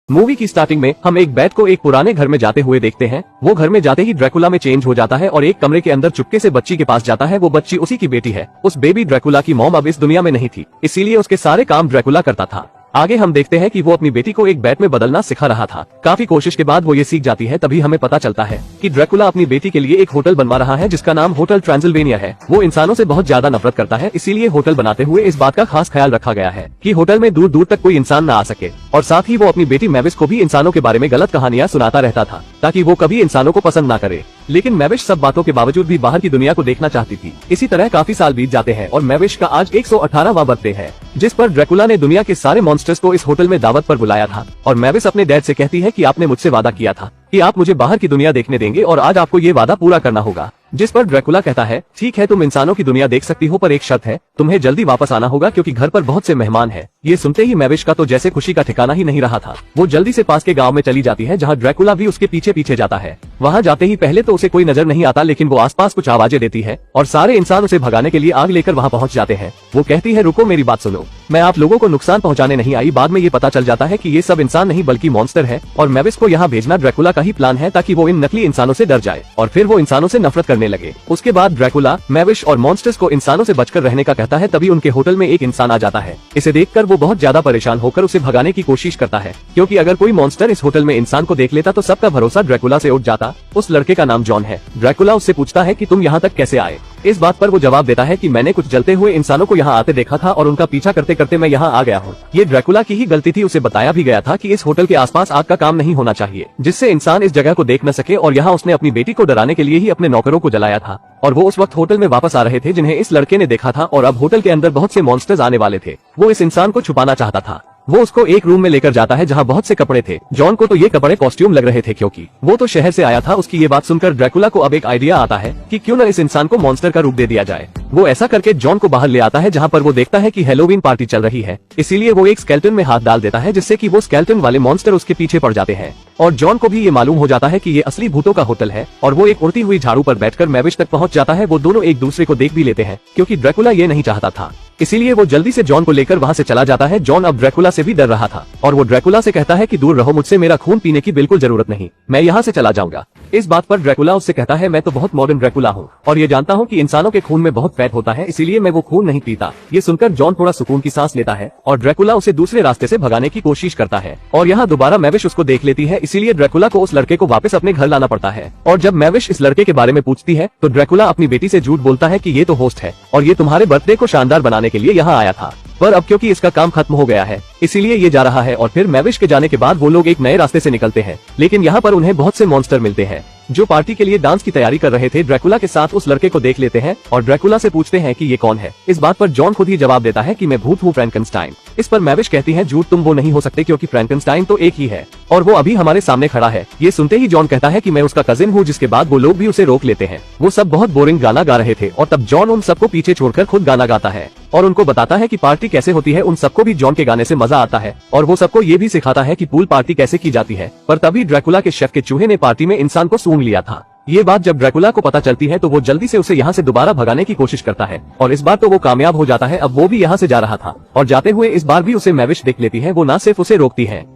Movie की starting में हम एक बैट को एक पुराने घर में जाते हुए देखते हैं। वो घर में जाते ही ड्रैकुला में चेंज हो जाता है और एक कमरे के अंदर चुपके से बच्ची के पास जाता है। वो बच्ची उसी की बेटी है। उस बेबी ड्रैकुला की मॉम अब इस दुनिया में नहीं थी, इसीलिए उसके सारे काम ड्रैकुला करता था। आगे हम देखते हैं कि वो अपनी बेटी को एक बैट में बदलना सिखा रहा था। काफी कोशिश के बाद वो ये सीख जाती है। तभी हमें पता चलता है कि ड्रैकुला अपनी बेटी के लिए एक होटल बनवा रहा है जिसका नाम होटल ट्रांसिल्वेनिया है। वो इंसानों से बहुत ज्यादा नफरत करता है, इसीलिए होटल बनाते हुए इस बात का खास ख्याल रखा गया है कि होटल में दूर दूर तक कोई इंसान न आ सके। और साथ ही वो अपनी बेटी मैविश को भी इंसानों के बारे में गलत कहानियां सुनाता रहता था ताकि वो कभी इंसानों को पसंद न करे। लेकिन मैविश सब बातों के बावजूद भी बाहर की दुनिया को देखना चाहती थी। इसी तरह काफी साल बीत जाते हैं और मैविश का आज 118वां बर्थडे है, जिस पर ड्रैकुला ने दुनिया के सारे मॉन्स्टर्स को इस होटल में दावत पर बुलाया था। और मैविश अपने डैड से कहती है कि आपने मुझसे वादा किया था कि आप मुझे बाहर की दुनिया देखने देंगे और आज आपको ये वादा पूरा करना होगा। जिस पर ड्रैकुला कहता है, ठीक है, तुम इंसानों की दुनिया देख सकती हो, पर एक शर्त है, तुम्हें जल्दी वापस आना होगा क्योंकि घर पर बहुत से मेहमान हैं। ये सुनते ही मैविश का तो जैसे खुशी का ठिकाना ही नहीं रहा था। वो जल्दी से पास के गांव में चली जाती है जहां ड्रैकुला भी उसके पीछे पीछे जाता है। वहां जाते ही पहले तो उसे कोई नजर नहीं आता, लेकिन वो आसपास कुछ आवाजें देती है और सारे इंसान उसे भगाने के लिए आग लेकर वहां पहुंच जाते हैं। वो कहती है, रुको, मेरी बात सुनो, मैं आप लोगों को नुकसान पहुंचाने नहीं आई। बाद में ये पता चल जाता है कि ये सब इंसान नहीं बल्कि मॉन्स्टर है और मैविश को यहाँ भेजना ड्रैकुला का ही प्लान है ताकि वो इन नकली इंसानों से डर जाए और फिर वो इंसानों से नफरत करने लगे। उसके बाद ड्रैकुला मैविश और मॉन्स्टर्स को इंसानों से बचकर रहने का कहता है। तभी उनके होटल में एक इंसान आ जाता है। इसे देखकर वो बहुत ज्यादा परेशान होकर उसे भगाने की कोशिश करता है, क्योंकि अगर कोई मॉन्स्टर इस होटल में इंसान को देख लेता तो सबका भरोसा ड्रैकुला से उठ जाता। उस लड़के का नाम जॉन है। ड्रैकुला उससे पूछता है कि तुम यहाँ तक कैसे आए। इस बात पर वो जवाब देता है कि मैंने कुछ जलते हुए इंसानों को यहाँ आते देखा था और उनका पीछा करते करते मैं यहाँ आ गया हूँ। ये ड्रैकुला की ही गलती थी। उसे बताया भी गया था कि इस होटल के आसपास आग का काम नहीं होना चाहिए, जिससे इंसान इस जगह को देख न सके। और यहाँ उसने अपनी बेटी को डराने के लिए ही अपने नौकरों को जलाया था। और वो उस वक्त होटल में वापस आ रहे थे जिन्हें इस लड़के ने देखा था और अब होटल के अंदर बहुत से मॉन्स्टर्स आने वाले थे। वो इस इंसान को छुपाना चाहता था। वो उसको एक रूम में लेकर जाता है जहाँ बहुत से कपड़े थे। जॉन को तो ये कपड़े कॉस्ट्यूम लग रहे थे क्योंकि वो तो शहर से आया था। उसकी ये बात सुनकर ड्रैकुला को अब एक आइडिया आता है कि क्यों न इस इंसान को मॉन्स्टर का रूप दे दिया जाए। वो ऐसा करके जॉन को बाहर ले आता है जहाँ पर वो देखता है कि हैलोवीन पार्टी चल रही है। इसीलिए वो एक स्केलेटन में हाथ डाल देता है जिससे कि वो स्केलेटन वाले मॉन्स्टर उसके पीछे पड़ जाते हैं। और जॉन को भी ये मालूम हो जाता है कि ये असली भूतों का होटल है और वो एक उड़ती हुई झाड़ू पर बैठकर मैविश तक पहुंच जाता है। वो दोनों एक दूसरे को देख भी लेते हैं क्योंकि ड्रैकुला ये नहीं चाहता था, इसीलिए वो जल्दी से जॉन को लेकर वहां से चला जाता है। जॉन अब ड्रैकुला से भी डर रहा था और वो ड्रैकुला से कहता है कि दूर रहो मुझसे, मेरा खून पीने की बिल्कुल जरूरत नहीं, मैं यहाँ से चला जाऊंगा। इस बात पर ड्रैकुला उससे कहता है, मैं तो बहुत मॉडर्न ड्रैकुला हूँ और ये जानता हूँ कि इंसानों के खून में बहुत फैट होता है, इसीलिए मैं वो खून नहीं पीता। ये सुनकर जॉन थोड़ा सुकून की सांस लेता है और ड्रैकुला उसे दूसरे रास्ते से भगाने की कोशिश करता है। और यहाँ दोबारा मैविश उसको देख लेती है, इसीलिए ड्रैकुला को उस लड़के को वापस अपने घर लाना पड़ता है। और जब मैविश इस लड़के के बारे में पूछती है तो ड्रैकुला अपनी बेटी से झूठ बोलता है कि ये तो होस्ट है और ये तुम्हारे बर्थडे को शानदार बनाने के लिए यहाँ आया था, पर अब क्योंकि इसका काम खत्म हो गया है इसीलिए ये जा रहा है। और फिर मैविश के जाने के बाद वो लोग एक नए रास्ते से निकलते हैं, लेकिन यहाँ पर उन्हें बहुत से मॉन्स्टर मिलते हैं जो पार्टी के लिए डांस की तैयारी कर रहे थे। ड्रैकुला के साथ उस लड़के को देख लेते हैं और ड्रैकुला से पूछते हैं कि ये कौन है। इस बात पर जॉन खुद ही जवाब देता है कि मैं भूत हूँ, फ्रैंकनस्टाइन। इस पर मैविश कहती है, झूठ, तुम वो नहीं हो सकते क्योंकि फ्रैंकनस्टाइन तो एक ही है और वो अभी हमारे सामने खड़ा है। ये सुनते ही जॉन कहता है कि मैं उसका कजिन हूँ, जिसके बाद वो लोग भी उसे रोक लेते हैं। वो सब बहुत बोरिंग गाना गा रहे थे और तब जॉन उन सबको पीछे छोड़कर खुद गाना गाता है और उनको बताता है कि पार्टी कैसे होती है। उन सबको भी जॉन के गाने से मजा आता है और वो सबको ये भी सिखाता है कि पूल पार्टी कैसे की जाती है। पर तभी ड्रैकुला के शेफ के चूहे ने पार्टी में इंसान को सूंघ लिया था। ये बात जब ड्रैकुला को पता चलती है तो वो जल्दी से उसे यहाँ से दोबारा भगाने की कोशिश करता है और इस बार तो वो कामयाब हो जाता है। अब वो भी यहाँ से जा रहा था और जाते हुए इस बार भी उसे मैविश देख लेती है। वो ना सिर्फ उसे रोकती है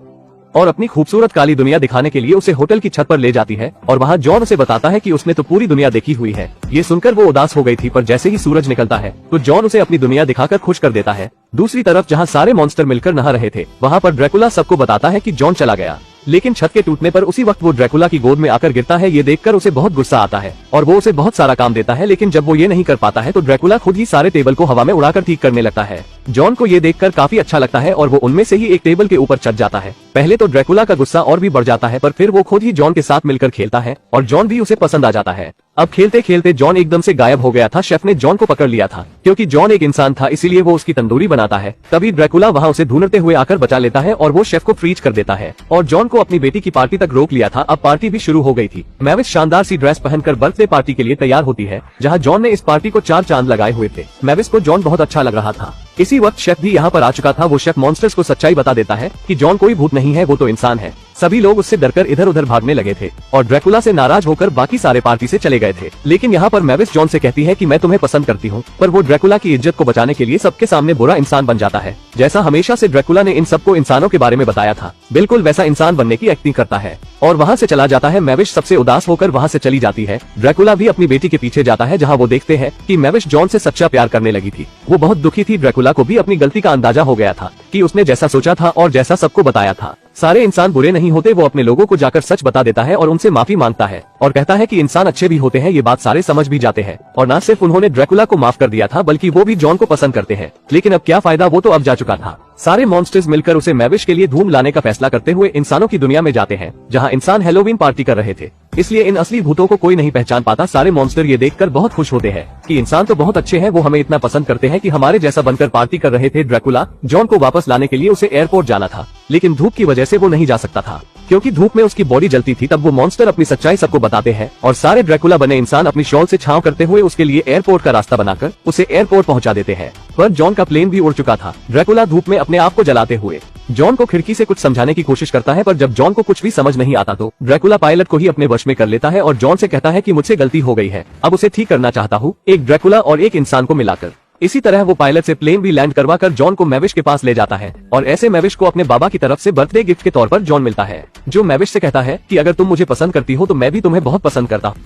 और अपनी खूबसूरत काली दुनिया दिखाने के लिए उसे होटल की छत पर ले जाती है और वहाँ जॉन उसे बताता है कि उसने तो पूरी दुनिया देखी हुई है। ये सुनकर वो उदास हो गई थी, पर जैसे ही सूरज निकलता है तो जॉन उसे अपनी दुनिया दिखाकर खुश कर देता है। दूसरी तरफ जहाँ सारे मॉन्स्टर मिलकर नहा रहे थे वहाँ पर ड्रैकुला सबको बताता है कि जॉन चला गया, लेकिन छत के टूटने पर उसी वक्त वो ड्रैकुला की गोद में आकर गिरता है। ये देखकर उसे बहुत गुस्सा आता है और वो उसे बहुत सारा काम देता है, लेकिन जब वो ये नहीं कर पाता है तो ड्रैकुला खुद ही सारे टेबल को हवा में उड़ाकर ठीक करने लगता है। जॉन को ये देखकर काफी अच्छा लगता है और वो उनमें से ही एक टेबल के ऊपर चढ़ जाता है। पहले तो ड्रैकुला का गुस्सा और भी बढ़ जाता है, पर फिर वो खुद ही जॉन के साथ मिलकर खेलता है और जॉन भी उसे पसंद आ जाता है। अब खेलते खेलते जॉन एकदम से गायब हो गया था। शेफ ने जॉन को पकड़ लिया था क्योंकि जॉन एक इंसान था, इसीलिए वो उसकी तंदूरी बनाता है। तभी ड्रैकुला वहाँ उसे ढूंढते हुए आकर बचा लेता है और वो शेफ को फ्रीज कर देता है और जॉन को अपनी बेटी की पार्टी तक रोक लिया था। अब पार्टी भी शुरू हो गई थी। मैविश शानदार सी ड्रेस पहनकर बर्थडे पार्टी के लिए तैयार होती है जहाँ जॉन ने इस पार्टी को 4 चांद लगाए हुए थे। मैविश को जॉन बहुत अच्छा लग रहा था। इसी वक्त शेफ भी यहाँ पर आ चुका था। वो शेफ मॉन्स्टर्स को सच्चाई बता देता है कि जॉन कोई भूत नहीं है, वो तो इंसान है। सभी लोग उससे डरकर इधर उधर भागने लगे थे और ड्रैकुला से नाराज होकर बाकी सारे पार्टी से चले गए थे। लेकिन यहाँ पर मैविस जॉन से कहती है कि मैं तुम्हें पसंद करती हूँ, पर वो ड्रैकुला की इज्जत को बचाने के लिए सबके सामने बुरा इंसान बन जाता है। जैसा हमेशा से ड्रैकुला ने इन सबको इंसानों के बारे में बताया था, बिल्कुल वैसा इंसान बनने की एक्टिंग करता है और वहाँ से चला जाता है। मैविश सबसे उदास होकर वहाँ से चली जाती है। ड्रैकुला भी अपनी बेटी के पीछे जाता है, जहाँ वो देखते हैं कि मैविश जॉन से सच्चा प्यार करने लगी थी। वो बहुत दुखी थी। ड्रैकुला को भी अपनी गलती का अंदाजा हो गया था कि उसने जैसा सोचा था और जैसा सबको बताया था, सारे इंसान बुरे नहीं होते। वो अपने लोगों को जाकर सच बता देता है और उनसे माफी मांगता है और कहता है कि इंसान अच्छे भी होते हैं। ये बात सारे समझ भी जाते हैं और न सिर्फ उन्होंने ड्रैकुला को माफ कर दिया था, बल्कि वो भी जॉन को पसंद करते हैं। लेकिन अब क्या फायदा, वो तो अब जा चुका था। सारे मॉन्स्टर्स मिलकर उसे मैविश के लिए धूम लाने का फैसला करते हुए इंसानों की दुनिया में जाते हैं, जहाँ इंसान हैलोवीन पार्टी कर रहे थे। इसलिए इन असली भूतों को कोई नहीं पहचान पाता। सारे मॉन्स्टर ये देखकर बहुत खुश होते हैं कि इंसान तो बहुत अच्छे हैं, वो हमें इतना पसंद करते हैं कि हमारे जैसा बनकर पार्टी कर रहे थे। ड्रैकुला जॉन को वापस लाने के लिए उसे एयरपोर्ट जाना था, लेकिन धूप की वजह से वो नहीं जा सकता था क्योंकि धूप में उसकी बॉडी जलती थी। तब वो मॉन्स्टर अपनी सच्चाई सबको बताते हैं और सारे ड्रैकुला बने इंसान अपनी शॉल से छांव करते हुए उसके लिए एयरपोर्ट का रास्ता बनाकर उसे एयरपोर्ट पहुंचा देते हैं। पर जॉन का प्लेन भी उड़ चुका था। ड्रैकुला धूप में अपने आप को जलाते हुए जॉन को खिड़की से कुछ समझाने की कोशिश करता है, पर जब जॉन को कुछ भी समझ नहीं आता तो ड्रैकुला पायलट को ही अपने वश में कर लेता है और जॉन से कहता है कि मुझसे गलती हो गई है, अब उसे ठीक करना चाहता हूँ, एक ड्रैकुला और एक इंसान को मिलाकर। इसी तरह वो पायलट से प्लेन भी लैंड करवाकर जॉन को मैविश के पास ले जाता है और ऐसे मैविश को अपने बाबा की तरफ से बर्थडे गिफ्ट के तौर पर जॉन मिलता है, जो मैविश से कहता है कि अगर तुम मुझे पसंद करती हो तो मैं भी तुम्हें बहुत पसंद करता हूँ।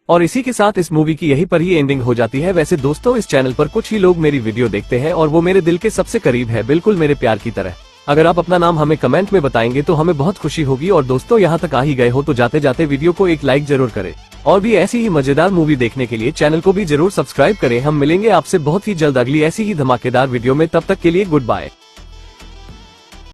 और इसी के साथ इस मूवी की यहीं पर ही एंडिंग हो जाती है। वैसे दोस्तों, इस चैनल पर कुछ ही लोग मेरी वीडियो देखते हैं और वो मेरे दिल के सबसे करीब है, बिल्कुल मेरे प्यार की तरह। अगर आप अपना नाम हमें कमेंट में बताएंगे तो हमें बहुत खुशी होगी। और दोस्तों, यहाँ तक आ ही गए हो तो जाते जाते वीडियो को एक लाइक जरूर करें और भी ऐसी ही मजेदार मूवी देखने के लिए चैनल को भी जरूर सब्सक्राइब करें। हम मिलेंगे आपसे बहुत ही जल्द अगली ऐसी ही धमाकेदार वीडियो में। तब तक के लिए गुड बाय।